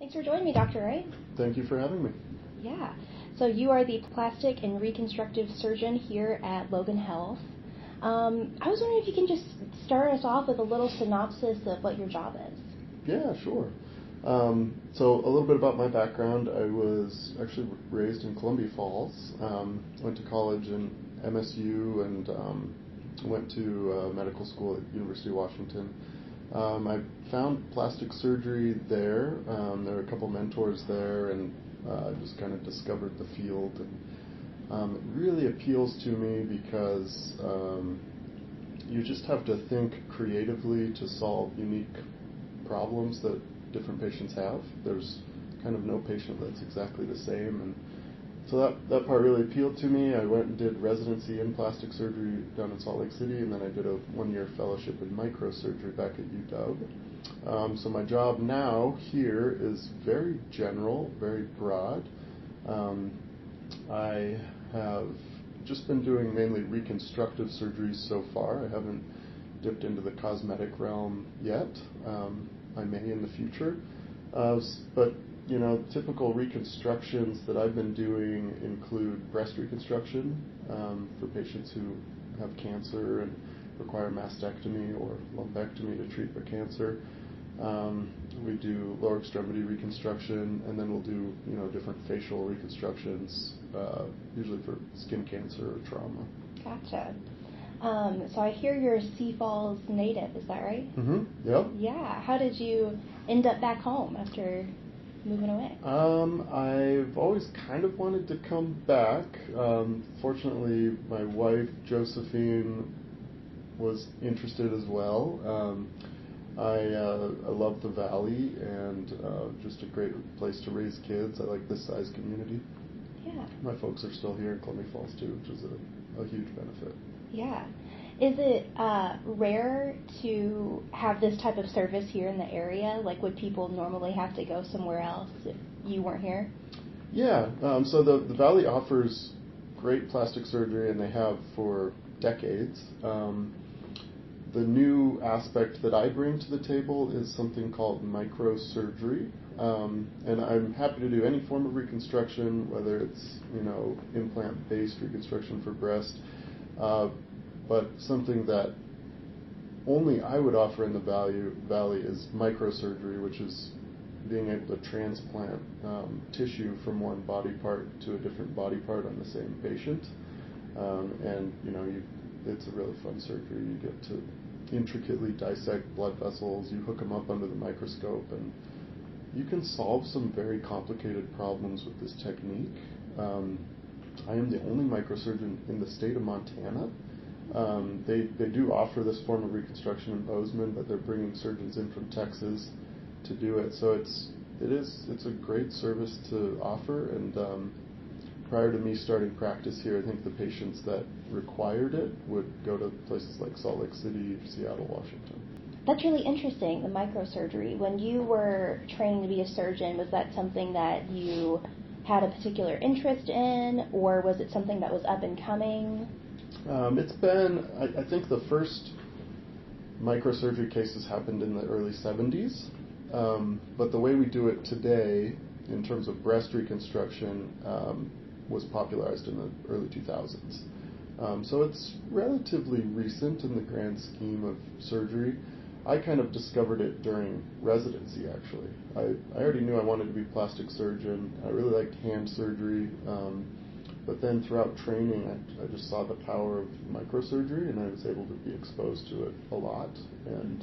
Thanks for joining me, Dr. Wright. Thank you for having me. Yeah. So you are the plastic and reconstructive surgeon here at Logan Health. I was wondering if you can just start us off with a little synopsis of what your job is. Yeah, sure. So a little bit about my background. I was actually raised in Columbia Falls, went to college in MSU, and went to medical school at University of Washington. I found plastic surgery there. There were a couple mentors there, and I just kind of discovered the field. And it really appeals to me because you just have to think creatively to solve unique problems that different patients have. There's kind of no patient that's exactly the same, and so that part really appealed to me. I went and did residency in plastic surgery down in Salt Lake City, and then I did a one-year fellowship in microsurgery back at UW. So my job now here is very general, very broad. I have just been doing mainly reconstructive surgeries so far. I haven't dipped into the cosmetic realm yet. I may in the future. But typical reconstructions that I've been doing include breast reconstruction for patients who have cancer and require mastectomy or lumpectomy to treat the cancer. We do lower extremity reconstruction, and then we'll do different facial reconstructions, usually for skin cancer or trauma. Gotcha. So I hear you're a Sioux Falls native, is that right? Mm-hmm. Yep. Yeah. How did you end up back home after moving away? I've always kind of wanted to come back. Fortunately, my wife, Josephine, was interested as well. I love the valley, and just a great place to raise kids. I like this size community. Yeah. My folks are still here in Columbia Falls too, which is a huge benefit. Yeah. Is it rare to have this type of service here in the area? Like, would people normally have to go somewhere else if you weren't here? Yeah. So the Valley offers great plastic surgery, and they have for decades. The new aspect that I bring to the table is something called microsurgery. And I'm happy to do any form of reconstruction, whether it's implant-based reconstruction for breast, but something that only I would offer in the Valley is microsurgery, which is being able to transplant tissue from one body part to a different body part on the same patient. And it's a really fun surgery. You get to intricately dissect blood vessels. You hook them up under the microscope, and you can solve some very complicated problems with this technique. I am the only microsurgeon in the state of Montana. They do offer this form of reconstruction in Bozeman, but they're bringing surgeons in from Texas to do it. So it's a great service to offer. And prior to me starting practice here, I think the patients that required it would go to places like Salt Lake City, Seattle, Washington. That's really interesting, the microsurgery. When you were training to be a surgeon, was that something that you had a particular interest in, or was it something that was up and coming? It's been, I think the first microsurgery cases happened in the early 70s, but the way we do it today in terms of breast reconstruction was popularized in the early 2000s. So it's relatively recent in the grand scheme of surgery. I kind of discovered it during residency, actually. I already knew I wanted to be a plastic surgeon. I really liked hand surgery. But then throughout training, I just saw the power of microsurgery, and I was able to be exposed to it a lot, and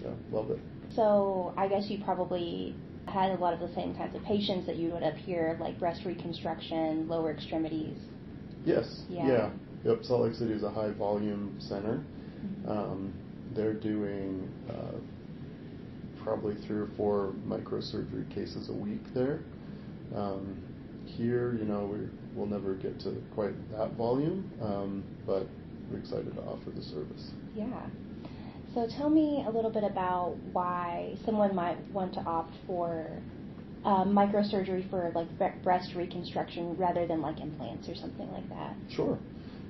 yeah, love it. So I guess you probably had a lot of the same kinds of patients that you would up here, like breast reconstruction, lower extremities. Yes. Yeah. Yep. Salt Lake City is a high volume center. Mm-hmm. They're doing probably 3 or 4 microsurgery cases a week there. Here, we'll never get to quite that volume, but we're excited to offer the service. Yeah. So tell me a little bit about why someone might want to opt for microsurgery for like breast reconstruction rather than like implants or something like that. Sure.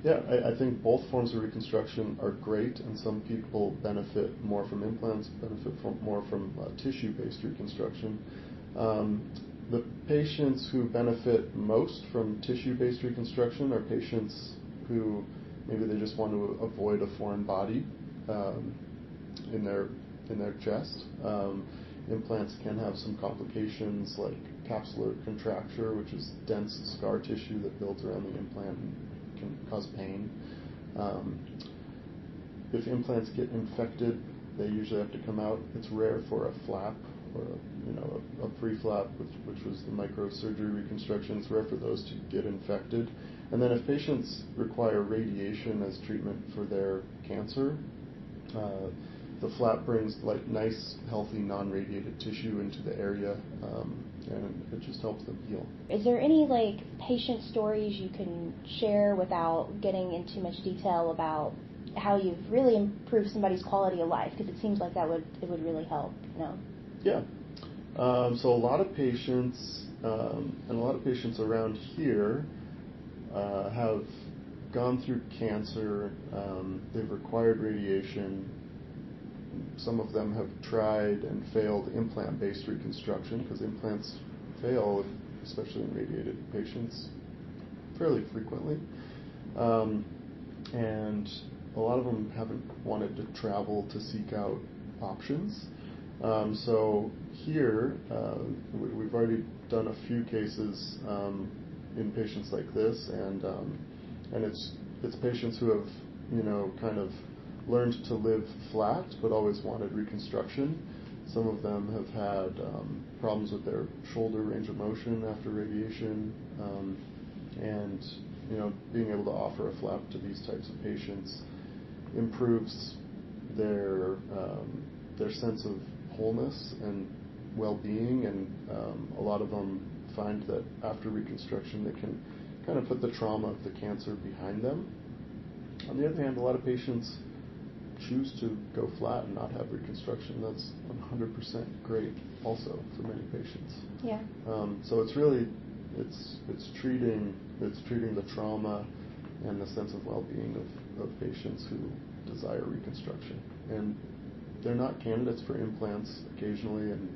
Yeah, I think both forms of reconstruction are great, and some people benefit more from implants, benefit more from tissue-based reconstruction. The patients who benefit most from tissue-based reconstruction are patients who maybe they just want to avoid a foreign body in their chest. Implants can have some complications like capsular contracture, which is dense scar tissue that builds around the implant and can cause pain. If implants get infected, they usually have to come out. It's rare for a flap or a pre-flap, which was the microsurgery reconstruction. It's rare for those to get infected. And then if patients require radiation as treatment for their cancer, the flap brings like nice, healthy, non-radiated tissue into the area, and it just helps them heal. Is there any patient stories you can share without getting into much detail about how you've really improved somebody's quality of life? Because it seems like it would really help, Yeah. So a lot of patients, and a lot of patients around here have gone through cancer. They've required radiation. Some of them have tried and failed implant-based reconstruction because implants fail, especially in radiated patients, fairly frequently. And a lot of them haven't wanted to travel to seek out options. So here, we've already done a few cases in patients like this, and it's patients who have kind of learned to live flat but always wanted reconstruction. Some of them have had problems with their shoulder range of motion after radiation, and being able to offer a flap to these types of patients improves their sense of wholeness and well-being, and a lot of them find that after reconstruction they can kind of put the trauma of the cancer behind them. On the other hand, a lot of patients choose to go flat and not have reconstruction. That's 100% great also for many patients. Yeah. So it's really it's treating the trauma and the sense of well-being of patients who desire reconstruction, and they're not candidates for implants occasionally, and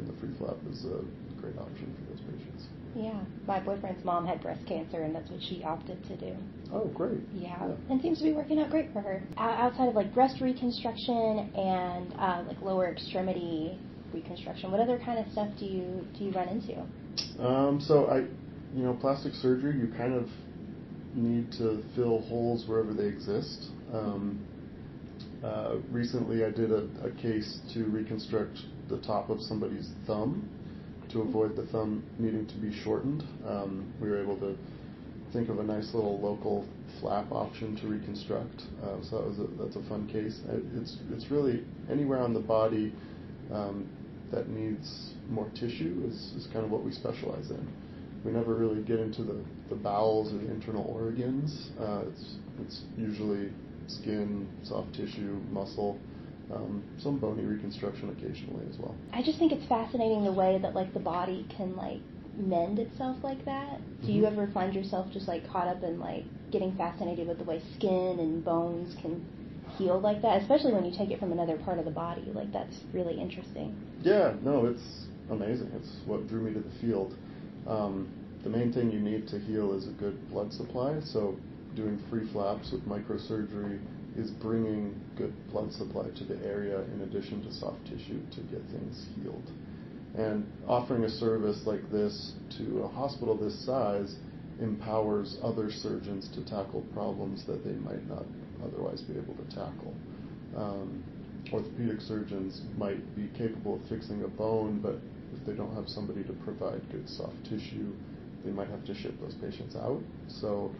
the free flap is a great option for those patients. Yeah, my boyfriend's mom had breast cancer, and that's what she opted to do. Oh, great. Yeah, and seems to be working out great for her. Outside of breast reconstruction and lower extremity reconstruction, what other kind of stuff do you run into? So plastic surgery, you kind of need to fill holes wherever they exist. Recently I did a case to reconstruct the top of somebody's thumb to avoid the thumb needing to be shortened. We were able to think of a nice little local flap option to reconstruct. So that's a fun case. It's really anywhere on the body that needs more tissue is kind of what we specialize in. We never really get into the bowels or the internal organs. It's usually skin, soft tissue, muscle, some bony reconstruction occasionally as well. I just think it's fascinating the way that the body can mend itself like that. Do you ever find yourself just caught up in getting fascinated with the way skin and bones can heal like that, especially when you take it from another part of the body? That's really interesting. Yeah, no, it's amazing. It's what drew me to the field. The main thing you need to heal is a good blood supply, so doing free flaps with microsurgery is bringing good blood supply to the area in addition to soft tissue to get things healed. And offering a service like this to a hospital this size empowers other surgeons to tackle problems that they might not otherwise be able to tackle. Orthopedic surgeons might be capable of fixing a bone, but if they don't have somebody to provide good soft tissue, they might have to ship those patients out. So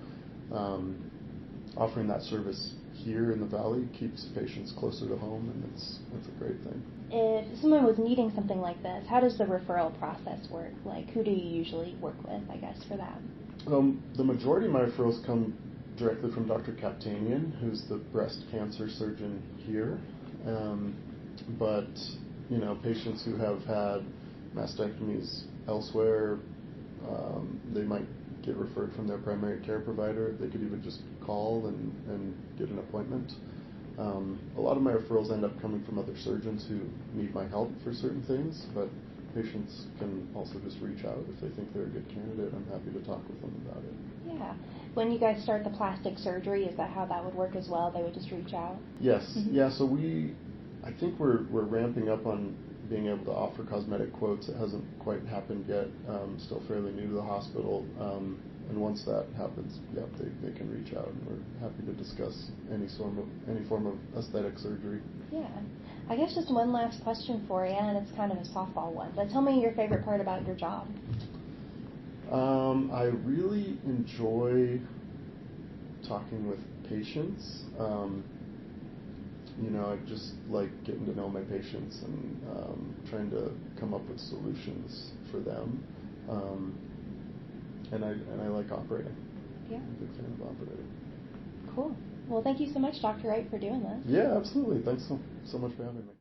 offering that service here in the Valley keeps patients closer to home, and it's a great thing. If someone was needing something like this, how does the referral process work? Who do you usually work with, I guess, for that? The majority of my referrals come directly from Dr. Kaptanian, who's the breast cancer surgeon here. But patients who have had mastectomies elsewhere, they might get referred from their primary care provider. They could even just call and get an appointment. A lot of my referrals end up coming from other surgeons who need my help for certain things, but patients can also just reach out if they think they're a good candidate. I'm happy to talk with them about it. Yeah. When you guys start the plastic surgery, is that how that would work as well? They would just reach out? Yes. Mm-hmm. Yeah, so I think we're ramping up on being able to offer cosmetic quotes. It hasn't quite happened yet. Still fairly new to the hospital. And once that happens, yeah, they can reach out, and we're happy to discuss any form of aesthetic surgery. Yeah. I guess just one last question for you, and it's kind of a softball one, but tell me your favorite part about your job. I really enjoy talking with patients. I just like getting to know my patients and trying to come up with solutions for them. And I like operating. Yeah. I'm a big fan of operating. Cool. Well, thank you so much, Dr. Wright, for doing this. Yeah, absolutely. Thanks so much for having me.